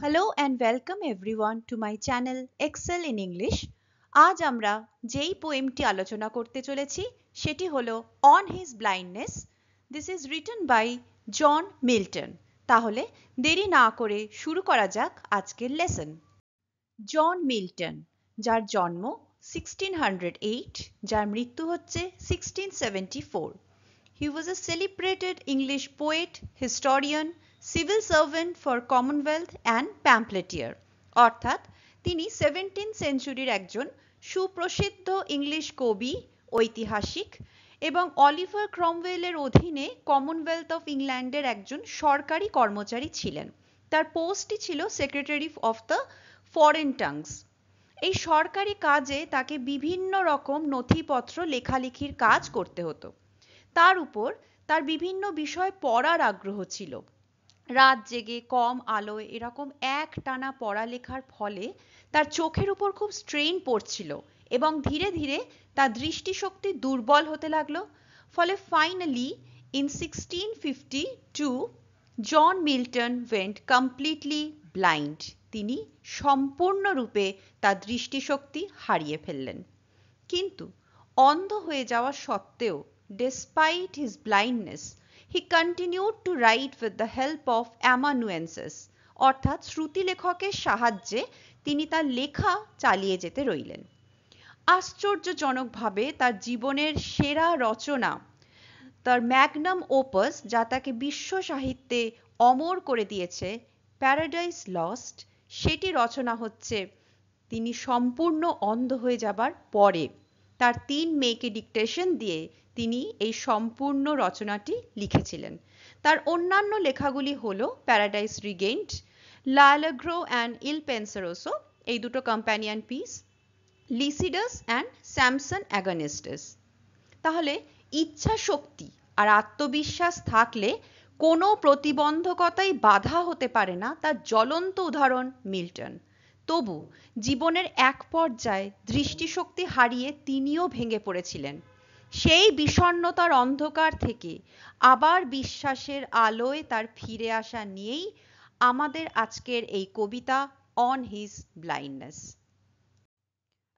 Hello and welcome everyone to my channel Excel in English. আজ আমরা যেই পোয়েমটি আলোচনা করতে চলেছি সেটি হলো On His Blindness. This is written by John Milton. তাহলে দেরি না করে শুরু করা যাক আজকের লেসন। জন মিল্টন, যার জন্ম 1608, যার মৃত্যু হচ্ছে 1674. He was a celebrated English poet, historian, civil servant for Commonwealth and pamphleteer. অর্থাৎ তিনি 17th সেঞ্চুরির একজন সুপ্রসিদ্ধ ইংলিশ কবি, ঐতিহাসিক এবং অলিভার ক্রমওয়েলের অধীনে কমনওয়েলথ অফ ইংল্যান্ডের একজন সরকারি কর্মচারী ছিলেন। তার পোস্টটি ছিল সেক্রেটারি অফ দ্য ফরেন টাংস। এই সরকারি কাজে তাকে বিভিন্ন রকম নথিপত্র লেখালেখির কাজ করতে হতো। তার উপর তার বিভিন্ন বিষয় পড়ার আগ্রহ ছিল। রাত জেগে কম আলোয় এরকম একটানা পড়ালেখার ফলে তার চোখের উপর খুব স্ট্রেইন পড়ছিল এবং ধীরে ধীরে তার দৃষ্টিশক্তি দুর্বল হতে লাগলো। ফলে finally in 1652 John Milton went completely blind. তিনি সম্পূর্ণরূপে তার দৃষ্টিশক্তি হারিয়ে ফেললেন। কিন্তু অন্ধ হয়ে যাওয়া সত্ত্বেও, despite his blindness, he continued to write with the help of amanuenses, অর্থাৎ শ্রুতিলেখকের সাহায্যে তিনি তার লেখা চালিয়ে যেতে রইলেন। আশ্চর্যজনকভাবে তার জীবনের সেরা রচনা, তার ম্যাগনাম ওপাস, যা তাকে বিশ্ব সাহিত্যে অমর করে দিয়েছে, প্যারাডাইস লস্ট, সেটি রচনা হচ্ছে তিনি সম্পূর্ণ অন্ধ হয়ে যাবার পরে। তার 3 মেয়েকে ডিকটেশন দিয়ে তিনি এই সম্পূর্ণ রচনাটি লিখেছিলেন। তার অন্যান্য লেখাগুলি হলো প্যারাডাইস রিগেইনড, লালাগ্রো অ্যান্ড ইল পেনসারোসো, এই দুটো কম্প্যানিয়ন পিস, লিসিডাস অ্যান্ড স্যামসন অ্যাগনিস্টাস। তাহলে ইচ্ছা শক্তি আর আত্মবিশ্বাস থাকলে কোনো প্রতিবন্ধকতাই বাধা হতে পারে না, তার জ্বলন্ত উদাহরণ মিল্টন। তবু জীবনের এক পর্যায়ে দৃষ্টিশক্তি হারিয়ে তিনিও ভেঙে পড়েছিলেন। সেই বিষণ্ণতার অন্ধকার থেকে আবার বিশ্বাসের আলোয় তার ফিরে আসা নিয়েই আমাদের আজকের এই কবিতা on his blindness.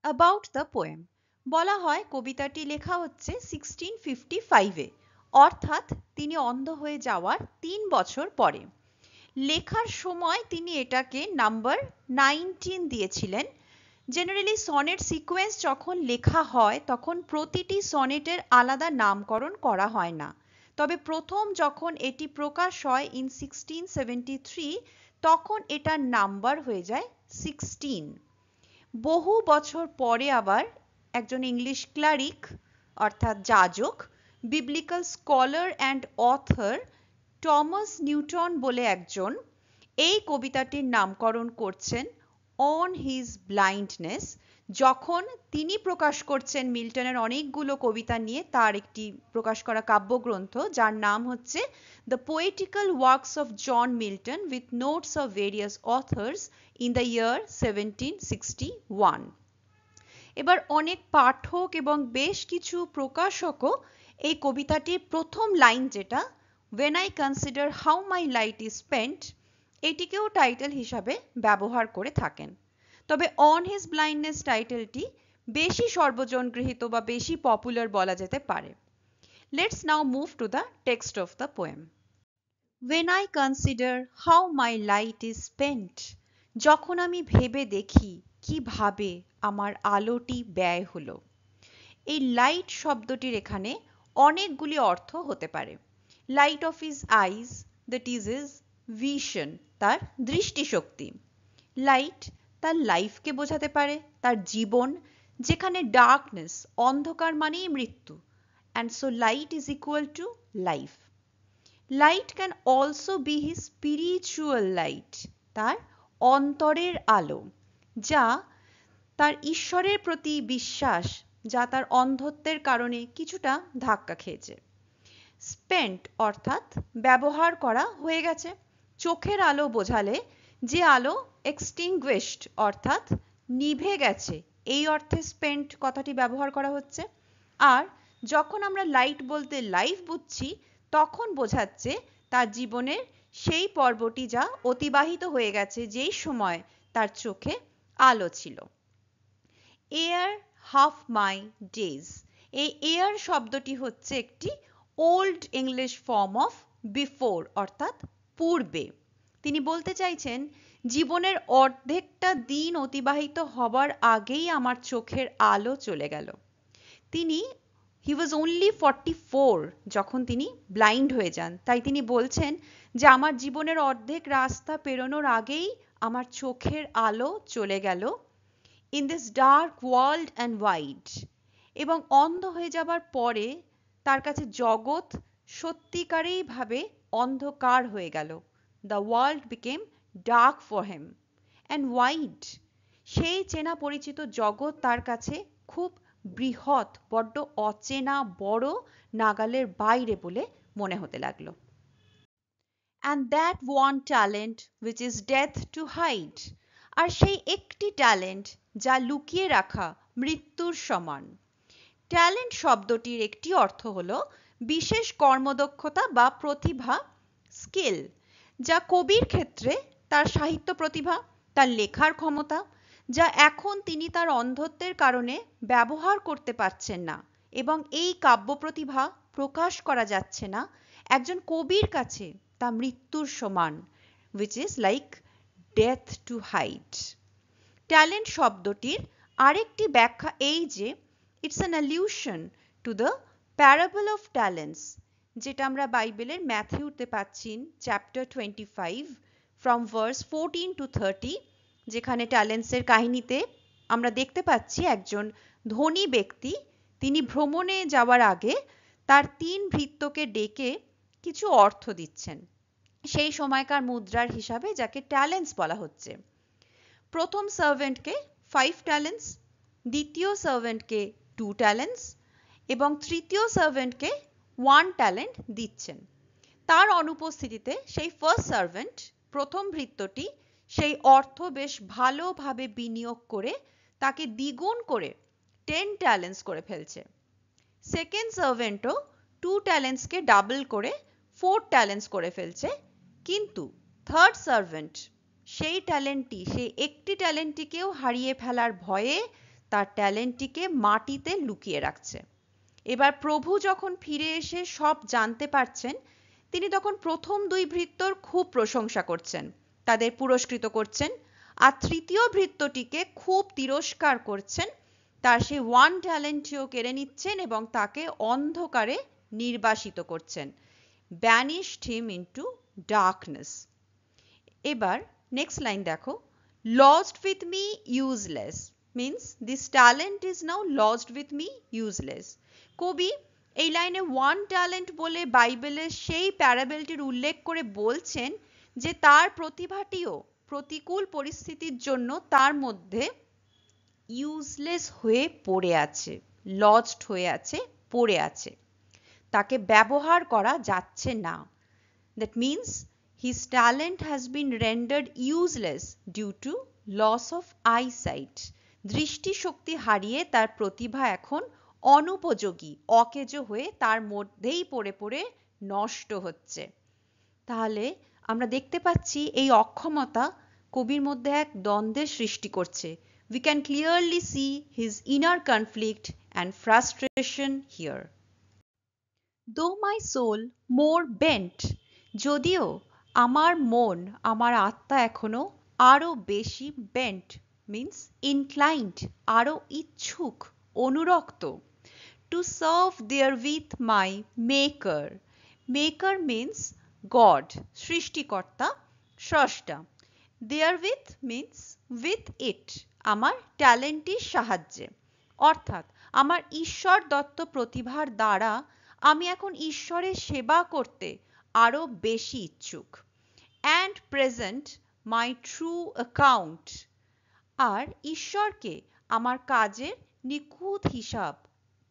About the poem বলা হয় কবিতাটি লেখা হচ্ছে 1655-এ, অর্থাৎ তিনি অন্ধ হয়ে যাওয়ার 3 বছর পরে। লেখার সময় তিনি এটাকে নাম্বার 19 দিয়েছিলেন। জেনারেলি সনেট সিকোয়েন্স যখন লেখা হয় তখন প্রতিটি সনেটের আলাদা নামকরণ করা হয় না। তবে প্রথম যখন এটি প্রকাশ হয় ইন 1673, তখন এটার নাম্বার হয়ে যায় 16। বহু বছর পরে আবার একজন ইংলিশ ক্লারিক, অর্থাৎ যাজক, biblical scholar and author Thomas Newton বলে একজন এই কবিতাটির নামকরণ করছেন অন হিজ ব্লাইন্ডনেস, যখন তিনি প্রকাশ করছেন মিল্টনের অনেকগুলো কবিতা নিয়ে তার একটি প্রকাশ করা কাব্যগ্রন্থ, যার নাম হচ্ছে the poetical works of John Milton with notes of various authors in the year 1761। এবার অনেক পাঠক এবং বেশ কিছু প্রকাশকও এই কবিতাটির প্রথম লাইন, যেটা When I consider how my light is spent, এটিকেও টাইটেল হিসাবে ব্যবহার করে থাকেন। তবে অন হিজ ব্লাইন্ডনেস টাইটেলটি বেশি সর্বজন গৃহীত বা বেশি পপুলার বলা যেতে পারে। Let's now move to the text of the poem. When I consider how my light is spent, যখন আমি ভেবে দেখি কিভাবে আমার আলোটি ব্যয় হলো। এই লাইট শব্দটির এখানে অনেকগুলি অর্থ হতে পারে। Light of his eyes, that is his vision, তার দৃষ্টিশক্তি। লাইট তার লাইফকে বোঝাতে পারে, তার জীবন, যেখানে ডার্কনেস, অন্ধকার মানেই মৃত্যু, and so light is equal to life. Light can also be his spiritual light, তার অন্তরের আলো, যা তার ঈশ্বরের প্রতি বিশ্বাস, যা তার অন্ধত্বের কারণে কিছুটা ধাক্কা খেয়েছে। স্পেন্ট অর্থাৎ ব্যবহার করা হয়ে গেছে। চোখের আলো বোঝালে যে আলো এক্সটিংগুইশড অর্থাৎ নিভে গেছে, এই অর্থে স্পেন্ট কথাটি ব্যবহার করা হচ্ছে। আর যখন আমরা লাইট বলতে লাইফ বুঝছি, তখন বোঝাচ্ছে তার জীবনের সেই পর্বটি যা অতিবাহিত হয়ে গেছে যেই সময় তার চোখে আলো ছিল। এয়ার হাফ মাই ডেজ, এই এয়ার শব্দটি হচ্ছে একটি old English form of before, অর্থাৎ পূর্বে। তিনি বলতে চাইছেন জীবনের অর্ধেকটা দিন অতিবাহিত হবার আগেই আমার চোখের আলো চলে গেল। তিনি হি ওয়াজ অনলি 44 যখন তিনি ব্লাইন্ড হয়ে যান, তাই তিনি বলছেন যে আমার জীবনের অর্ধেক রাস্তা পেরোনোর আগেই আমার চোখের আলো চলে গেল in this dark world and wide. এবং অন্ধ হয়ে যাবার পরে তার কাছে জগৎ সত্যিকারেই ভাবে অন্ধকার হয়ে গেল। The world became dark for him and wide. সেই চেনা পরিচিত জগৎ তার কাছে খুব বৃহৎ, বড্ড অচেনা, বড়, নাগালের বাইরে বলে মনে হতে লাগলো। And that one talent which is death to hide, আর সেই একটি ট্যালেন্ট যা লুকিয়ে রাখা মৃত্যুর সমান। ট্যালেন্ট শব্দটির একটি অর্থ হলো বিশেষ কর্মদক্ষতা বা প্রতিভা, স্কিল, যা কবির ক্ষেত্রে তার সাহিত্য প্রতিভা, তার লেখার ক্ষমতা, যা এখন তিনি তার অন্ধত্বের কারণে ব্যবহার করতে পারছেন না এবং এই কাব্য প্রতিভা প্রকাশ করা যাচ্ছে না, একজন কবির কাছে তা মৃত্যুর সমান, which is like death to hide. Talent শব্দটির আরেকটি ব্যাখ্যা এই যে it's an অ্যালিউশন to the parable of talents, যেটা আমরা বাইবেলের ম্যাথিউতে পাচ্ছি চ্যাপ্টার 25 ফ্রম ভার্স 14 to 30, যেখানে ট্যালেন্টসের কাহিনীতে আমরা দেখতে পাচ্ছি একজন ধনী ব্যক্তি তিনি ভ্রমণে যাওয়ার আগে তার 3 ভৃত্যকে ডেকে কিছু অর্থ দিচ্ছেন, সেই সময়কার মুদ্রার হিসাবে, যাকে ট্যালেন্টস বলা হচ্ছে। প্রথম সার্ভেন্টকে 5 ট্যালেন্টস, দ্বিতীয় সার্ভেন্টকে 2 ট্যালেন্টস এবং তৃতীয় সার্ভেন্টকে 1 ট্যালেন্ট দিচ্ছেন। তার অনুপস্থিতিতে সেই ফার্স্ট সার্ভেন্ট, প্রথম ভৃত্যটি, সেই অর্থ বেশ ভালোভাবে বিনিয়োগ করে তাকে দ্বিগুণ করে 10 ট্যালেন্টস করে ফেলছে। সেকেন্ড সার্ভেন্টও 2 ট্যালেন্টসকে ডাবল করে 4 ট্যালেন্টস করে ফেলছে, কিন্তু থার্ড সার্ভেন্ট সেই ট্যালেন্টটি, সেই একটি ট্যালেন্টটিকেও হারিয়ে ফেলার ভয়ে তার ট্যালেন্টটিকে মাটিতে লুকিয়ে রাখছে। এবার প্রভু যখন ফিরে এসে সব জানতে পারছেন, তিনি তখন প্রথম 2 ভৃত্যর খুব প্রশংসা করছেন, তাদের পুরস্কৃত করছেন, আর তৃতীয় ভৃত্যটিকে খুব তিরস্কার করছেন, তার সেই 1 ট্যালেন্টটিও কেড়ে নিচ্ছেন এবং তাকে অন্ধকারে নির্বাসিত করছেন, banished him into darkness. এবার নেক্সট লাইন দেখো, lost with me useless, means this talent is now lost with me useless. কবি এই লাইনে 1 ট্যালেন্ট বলে বাইবেলের সেই প্যারাবেলটির উল্লেখ করে বলছেন যে তার প্রতিভাটিও প্রতিকূল পরিস্থিতির জন্য তার মধ্যে ইউজলেস হয়ে পড়ে আছে, লস্ট হয়ে আছে, পড়ে আছে, তাকে ব্যবহার করা যাচ্ছে না। That means his talent has been rendered useless due to loss of eyesight. দৃষ্টিশক্তি হারিয়ে তার প্রতিভা এখন অনুপযোগী, অকেজো হয়ে তার মধ্যেই পড়ে পড়ে নষ্ট হচ্ছে। তাহলে আমরা দেখতে পাচ্ছি এই অক্ষমতা কবির মধ্যে এক দ্বন্দ্বের সৃষ্টি করছে। We can clearly see his inner conflict and frustration here. Though my soul more bent, যদিও আমার মন, আমার আত্মা এখনো আরো বেশি bent means inclined, আরো ইচ্ছুক, অনুরক্ত, to serve therewith my maker. Maker means God, সৃষ্টিকর্তা, স্রষ্টা। therewith means with it, আমার ট্যালেন্টের সাহায্যে, অর্থাৎ আমার ঈশ্বর দত্ত প্রতিভার দ্বারা আমি এখন ঈশ্বরের সেবা করতে আরো বেশি ইচ্ছুক। and present my true account, আর ঈশ্বরকে আমার কাজের নিখুঁত হিসাব,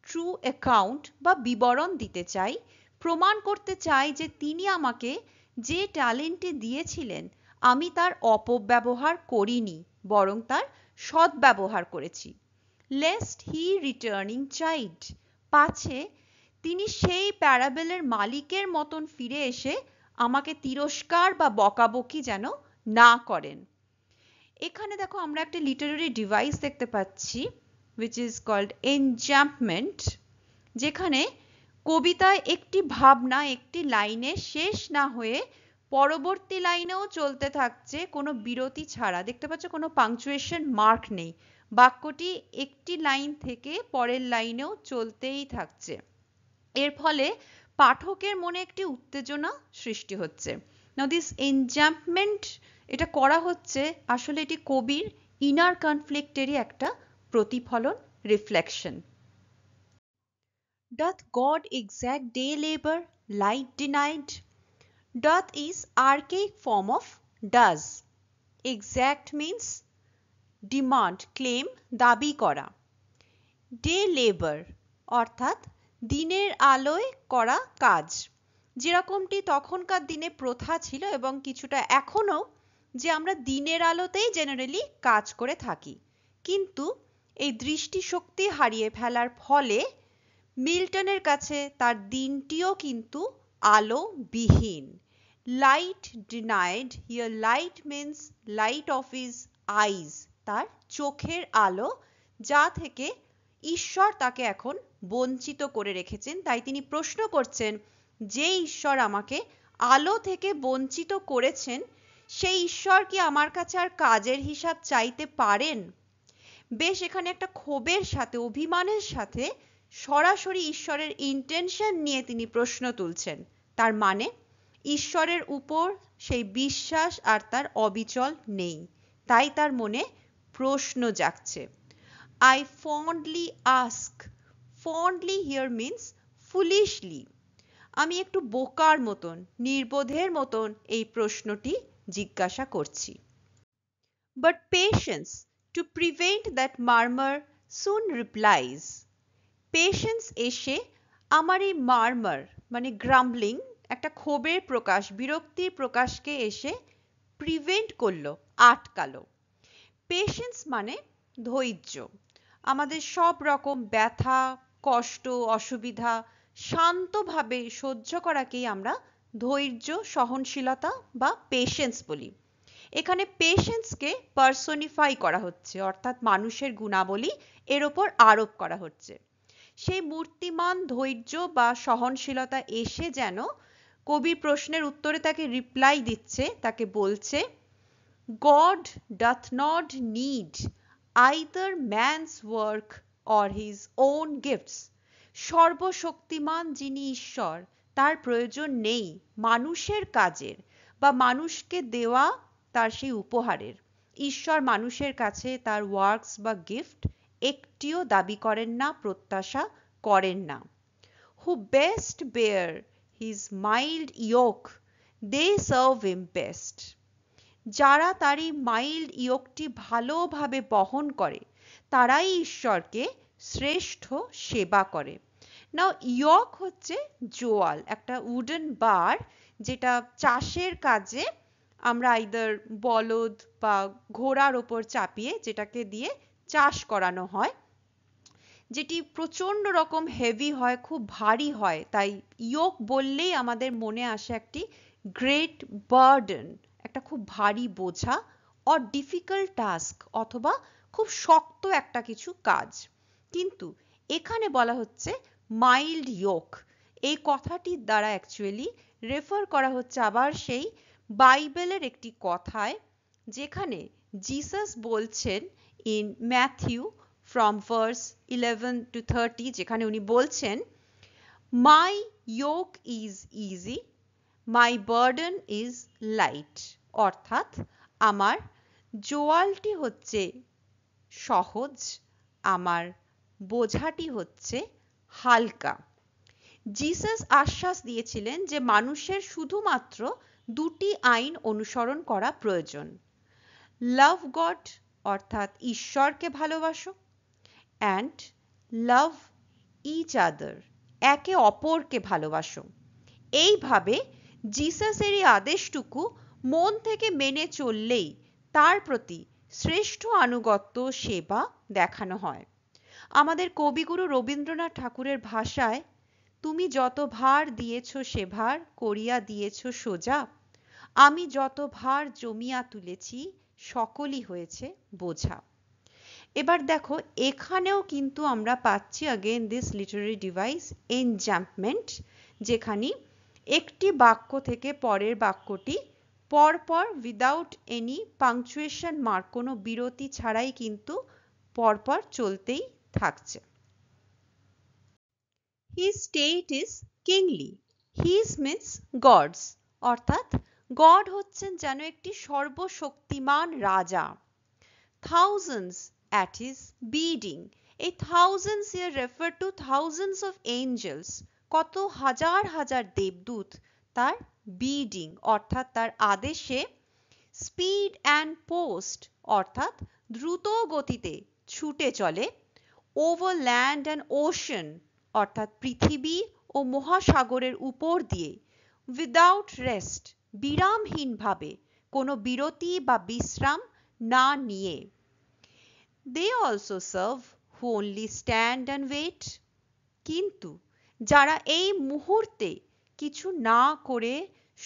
ট্রু অ্যাকাউন্ট বা বিবরণ দিতে চাই, প্রমাণ করতে চাই যে তিনি আমাকে যে ট্যালেন্টে দিয়েছিলেন আমি তার অপব্যবহার করিনি, বরং তার সদ্ব্যবহার করেছি। lest he returning child, পাছে তিনি সেই প্যারাবেলের মালিকের মতন ফিরে এসে আমাকে তিরস্কার বা বকাবকি যেন না করেন। এখানে দেখো আমরা একটা লিটারারি ডিভাইস দেখতে পাচ্ছি which is called enjambment, যেখানে কবিতায় একটি ভাবনা একটি লাইনে শেষ না হয়ে পরবর্তী লাইনেও চলতে থাকছে কোনো বিরতি ছাড়া। দেখতে পাচ্ছ কোনো পাংচুয়েশন মার্ক নেই, বাক্যটি একটি লাইন থেকে পরের লাইনেও চলতেই থাকছে। এর ফলে পাঠকের মনে একটি উত্তেজনা সৃষ্টি হচ্ছে। নাও দিস এনজাম্পমেন্ট এটা করা হচ্ছে আসলে এটি কবির ইনার কনফ্লিক্টেরই একটা প্রতিফলন, reflection. Doth God exact day labor, light denied? Doth is archaic form of does. Exact means demand, claim, দাবি করা। Day labor অর্থাৎ দিনের আলোয় করা কাজ, যেরকমটি তখনকার দিনে প্রথা ছিল এবং কিছুটা এখনো, যে আমরা দিনের আলোতেই জেনারেলি কাজ করে থাকি। কিন্তু এই দৃষ্টিশক্তি হারিয়ে ফেলার ফলে মিল্টনের কাছে তার দিনটিও কিন্তু আলোবিহীন। Light denied, here light means light of his eyes, তার চোখের আলো, যা থেকে ঈশ্বর তাকে এখন বঞ্চিত করে রেখেছেন। তাই তিনি প্রশ্ন করছেন, যে ঈশ্বর আমাকে আলো থেকে বঞ্চিত করেছেন সেই ঈশ্বর কি আমার কাছে আর কাজের হিসাব চাইতে পারেন? বেশ এখানে একটা ক্ষোভের সাথে, অভিমানের সাথে সরাসরি ঈশ্বরের ইন্টেনশন নিয়ে তিনি প্রশ্ন তুলছেন। তার মানে ঈশ্বরের উপর সেই বিশ্বাস আর তার অবিচল নেই, তাই তার মনে প্রশ্ন জাগছে। I fondly ask, fondly here means foolishly, আমি একটু বোকার মতন, নির্বোধের মতন এই প্রশ্নটি জিজ্ঞাসা করছি। But patience, to prevent that murmur, soon replies. Patience এসে আমার এই মারমার মানে গ্রাম্বলিং, একটা ক্ষোভের প্রকাশ, বিরক্তির প্রকাশকে এসে প্রিভেন্ট করলো, আটকালো। পেশেন্স মানে ধৈর্য। আমাদের সব রকম ব্যথা, কষ্ট, অসুবিধা শান্তভাবে সহ্য করাকেই আমরা ধৈর্য, সহনশীলতা বা পেশেন্স বলি। এখানে পেশেন্সকে পার্সোনিফাই করা হচ্ছে, অর্থাৎ মানুষের গুণাবলী এর ওপর আরোপ করা হচ্ছে। সেই মূর্তিমান ধৈর্য বা সহনশীলতা এসে যেন কবির প্রশ্নের উত্তরে তাকে রিপ্লাই দিচ্ছে, তাকে বলছে, God doth not need either man's work or his own gifts. সর্বশক্তিমান যিনি ঈশ্বর, তার প্রয়োজন নেই মানুষের কাজের বা মানুষকে দেওয়া তার সেই উপহারের। ঈশ্বর মানুষের কাছে তার ওয়ার্কস বা গিফট একটিও দাবি করেন না, প্রত্যাশা করেন না। Who best bear his mild yoke, they serve him best. যারা তার এই মাইল্ড ইয়োকটি ভালোভাবে বহন করে তারাই ঈশ্বরকে শ্রেষ্ঠ সেবা করে। নাও ইয়ক হচ্ছে জোয়াল, একটা উডেন বার, যেটা চাষের কাজে আমরা আইদার বলদ বা ঘোড়ার ওপর চাপিয়ে যেটাকে দিয়ে চাষ করানো হয়, যেটি প্রচন্ড রকম হেভি হয়, খুব ভারী হয়। তাই ইয়োক বললেই আমাদের মনে আসে একটি গ্রেট বার্ডেন, একটা খুব ভারী বোঝা, অর ডিফিকাল্ট টাস্ক, অথবা খুব শক্ত একটা কিছু কাজ। কিন্তু এখানে বলা হচ্ছে মাইল্ড ইয়োক। এই কথাটির দ্বারা অ্যাকচুয়ালি রেফার করা হচ্ছে আবার সেই বাইবেলের একটি কথায়, যেখানে জিসাস বলছেন in Matthew from verse 11 to 30, যেখানে উনি বলছেন, My yoke is easy, my burden is light. অর্থাৎ আমার জোয়ালটি হচ্ছে সহজ, আমার বোঝাটি হচ্ছে হালকা। জিসাস আশ্বাস দিয়েছিলেন যে মানুষের শুধুমাত্র দুটি আইন অনুসরণ করা প্রয়োজন। লাভ গড অর্থাৎ ঈশ্বরকে ভালোবাসো, and love each other, একে অপরকে ভালোবাসো। এইভাবে জিসাসের এই আদেশটুকু মন থেকে মেনে চললেই তার প্রতি শ্রেষ্ঠ আনুগত্য, সেবা দেখানো হয়। আমাদের কবিগুরু রবীন্দ্রনাথ ঠাকুরের ভাষায় তুমি যত ভার দিয়েছ সে ভার করিয়া দিয়েছ সোজা, আমি যত ভার জমিয়া তুলেছি সকলই হয়েছে বোঝা। এবার দেখো এখানেও কিন্তু আমরা পাচ্ছি again this literary device enjambment, যেখানে একটি বাক্য থেকে পরের বাক্যটি পরপর উইদাউট এনি পাংচুয়েশন মার্ক, কোনো বিরতি ছাড়াই কিন্তু পরপর চলতেই থাকছে। His state is kingly. His means gods, অর্থাৎ গড হচ্ছেন যেন একটি সর্বশক্তিমান রাজা। Thousands at his bidding. এই thousands here refer to thousands of angels. কত হাজার হাজার দেবদূত তার বিডিং অর্থাৎ তার আদেশে, স্পিড অ্যান্ড পোস্ট অর্থাৎ দ্রুত গতিতে ছুটে চলে, ওভার ল্যান্ড অ্যান্ড ওশন অর্থাৎ পৃথিবী ও মহাসাগরের উপর দিয়ে, উইদাউট রেস্ট বিরামহীনভাবে, কোনো বিরতি বা বিশ্রাম না নিয়ে। They also serve who only stand and wait. কিন্তু যারা এই মুহূর্তে কিছু না করে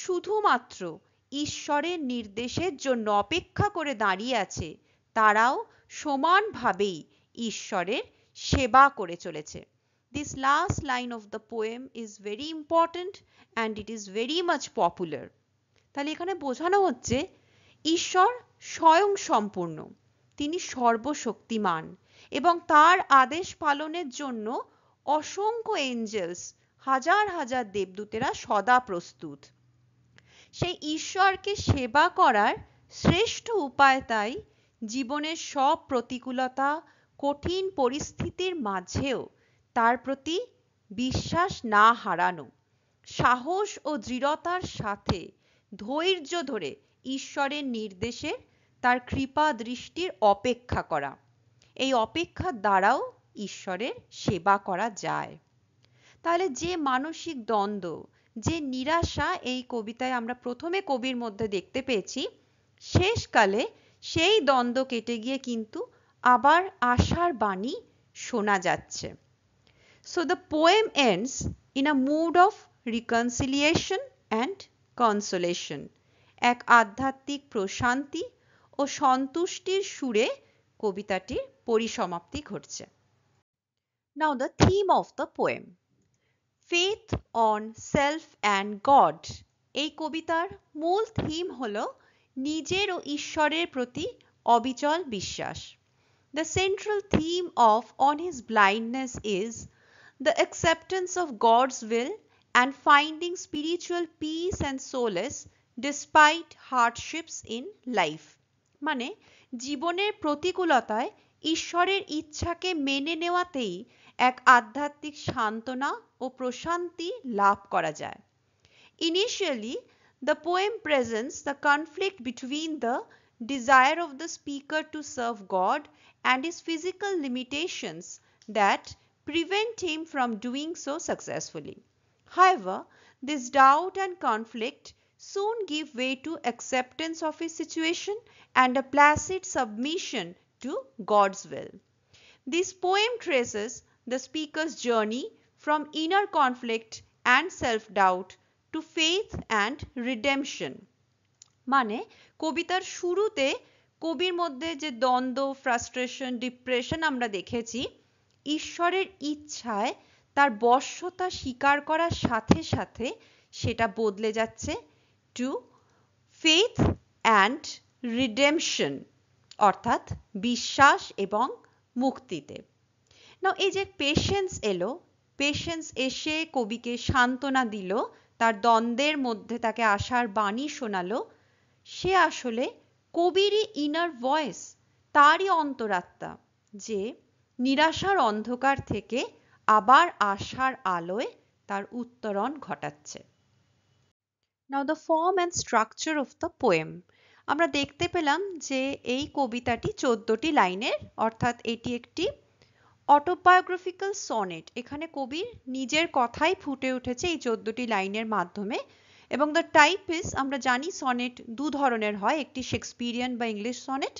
শুধুমাত্র ঈশ্বরের নির্দেশের জন্য অপেক্ষা করে দাঁড়িয়ে আছে, তারাও সমানভাবেই ঈশ্বরের সেবা করে চলেছে। This last line of the poem is very important and it is very much popular. তাহলে এখানে বোঝানো হচ্ছে ঈশ্বর স্বয়ং সম্পূর্ণ, তিনি সর্বশক্তিমান এবং তার আদেশ পালনের জন্য অসংখ্য এঞ্জেলস, হাজার হাজার দেবদূতেরা সদা প্রস্তুত। সেই ঈশ্বরকে সেবা করার শ্রেষ্ঠ উপায় তাই জীবনের সব প্রতিকূলতা, কঠিন পরিস্থিতির মাঝেও তার প্রতি বিশ্বাস না হারানো, সাহস ও দৃঢ়তার সাথে ধৈর্য ধরে ঈশ্বরের নির্দেশে তার কৃপা দৃষ্টির অপেক্ষা করা। এই অপেক্ষার দ্বারাও ঈশ্বরের সেবা করা যায়। তাহলে যে মানসিক দ্বন্দ্ব, যে নিরাশা এই কবিতায় আমরা প্রথমে কবির মধ্যে দেখতে পেয়েছি, শেষকালে সেই দ্বন্দ্ব কেটে গিয়ে কিন্তু আবার আশার বাণী শোনা যাচ্ছে। So the poem ends in a mood of reconciliation and consolation. এক আধ্যাত্মিক প্রশান্তি ও সন্তুষ্টির সুরে কবিতাটির পরিসমাপ্তি ঘটছে। Now the theme of the poem. Faith on self and God. এই কবিতার মূল থিম হলো নিজের ও ঈশ্বরের প্রতি অবিচল বিশ্বাস। The central theme of On His Blindness is the acceptance of God's will and finding spiritual peace and solace despite hardships in life. মানে জীবনের প্রতিকূলতায় ঈশ্বরের ইচ্ছাকে মেনে নেওয়াতেই এক আধ্যাত্মিক সান্ত্বনা ও প্রশান্তি লাভ করা যায়। Initially, the poem presents the conflict between the desire of the speaker to serve God and his physical limitations that prevent him from doing so successfully. However, this doubt and conflict soon give way to acceptance of his situation and a placid submission to God's will. This poem traces the speaker's journey from inner conflict and self-doubt to faith and redemption. মানে কবিতার শুরুতে কবির মধ্যে যে দ্বন্দ্ব, frustration, depression আমরা দেখেছি, ঈশ্বরের ইচ্ছায় তার বশ্যতা স্বীকার করার সাথে সাথে সেটা বদলে যাচ্ছে টু ফেথ অ্যান্ড রিডেমশন, অর্থাৎ বিশ্বাস এবং মুক্তিতে। না এই যে পেশেন্স এলো, পেশেন্স এসে কবিকে সান্ত্বনা দিল, তার দ্বন্দ্বের মধ্যে তাকে আশার বাণী শোনালো, সে আসলে কবিরই ইনার ভয়েস, তারই অন্তরাত্মা, যে নিরাশার অন্ধকার থেকে আবার আশার আলোয় তার উত্তরণ ঘটাচ্ছে। Now the form and structure of the poem. আমরা দেখতে পেলাম যে এই কবিতাটি 14টি লাইনের, অর্থাৎ এটি একটি অটোবায়োগ্রাফিক্যাল সনেট। এখানে কবির নিজের কথাই ফুটে উঠেছে এই 14টি লাইনের মাধ্যমে। এবং দ্য টাইপ ইজ, আমরা জানি সনেট দু ধরনের হয়, একটি শেক্সপিরিয়ান বা ইংলিশ সনেট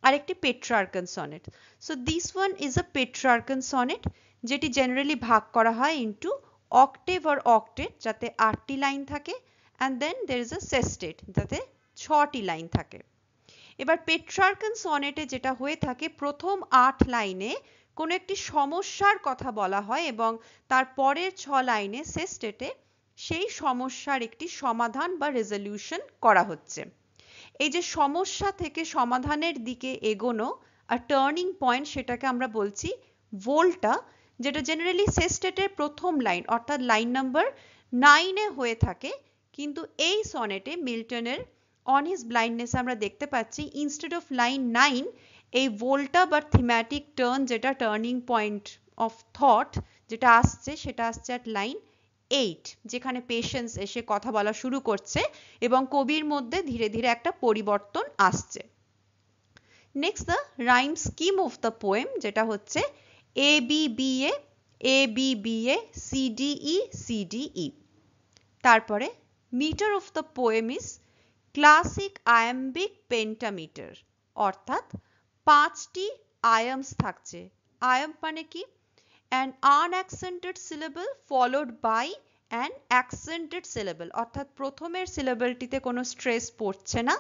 আর একটি Petrarchan sonnet. So this one is a Petrarchan sonnet, যেটি জেনারেলি ভাগ করা হয় ইন্টু অক্টেভ অর অক্টেট যাতে 8টি লাইন থাকে, and then there is a সেস্টেট যাতে 6টি লাইন থাকে। এবার পেট্রার্কান সনেটে যেটা হয়ে থাকে, প্রথম 8 লাইনে কোনো একটি সমস্যার কথা বলা হয় এবং তার পরের 6 লাইনে সেস্টেটে সেই সমস্যার একটি সমাধান বা রেজলিউশন করা হচ্ছে। এই যে সমস্যা থেকে সমাধানের দিকে এগোনো আর টার্নিং পয়েন্ট, সেটাকে আমরা বলছি ভোল্টা, যেটা জেনারেলি সেস্টেটের প্রথম লাইন অর্থাৎ লাইন নাম্বার 9-এ হয়ে থাকে। কিন্তু এই সনেটে মিল্টনের অন হিজ ব্লাইন্ডনেস আমরা দেখতে পাচ্ছি ইনস্টেড অফ লাইন 9 এই ভোল্টা বা থিম্যাটিক টার্ন, যেটা টার্নিং পয়েন্ট অফ থট যেটা আসছে, সেটা আসছে অ্যাট লাইন 8, যেখানে পেশেন্স এসে কথা বলা শুরু করছে এবং কবির মধ্যে ধীরে ধীরে একটা পরিবর্তন আসছে। Next the rhyme scheme of the poem, যেটা হচ্ছে A B B A, A B B A, C D E, C D E. তারপরে metre of the poem is classic iambic pentameter, অর্থাৎ 5টি আয়ামস থাকছে। আয়াম মানে কি? an unaccented syllable followed by an accented syllable, অর্থাৎ প্রথমের সিলেবলটিতে কোনো স্ট্রেস পড়ছে না,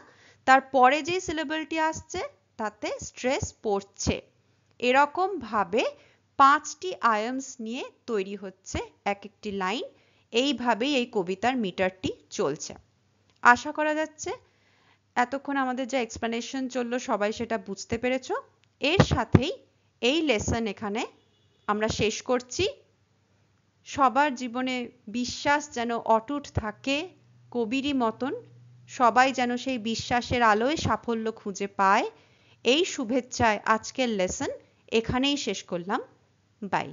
তারপরে যে সিলেবলটি আসছে তাতে স্ট্রেস পড়ছে। এরকম ভাবে 5টি আয়ামস নিয়ে তৈরি হচ্ছে এক একটি লাইন। এইভাবেই এই কবিতার মিটারটি চলছে। আশা করা যাচ্ছে এতক্ষণ আমাদের যে এক্সপ্লেনেশন চললো সবাই সেটা বুঝতে পেরেছো। এর সাথেই এই লেসন এখানে আমরা শেষ করছি। সবার জীবনে বিশ্বাস যেন অটুট থাকে কবিরই মতন, সবাই যেন সেই বিশ্বাসের আলোয় সাফল্য খুঁজে পায়, এই শুভেচ্ছায় আজকের লেসন এখানেই শেষ করলাম। বাই।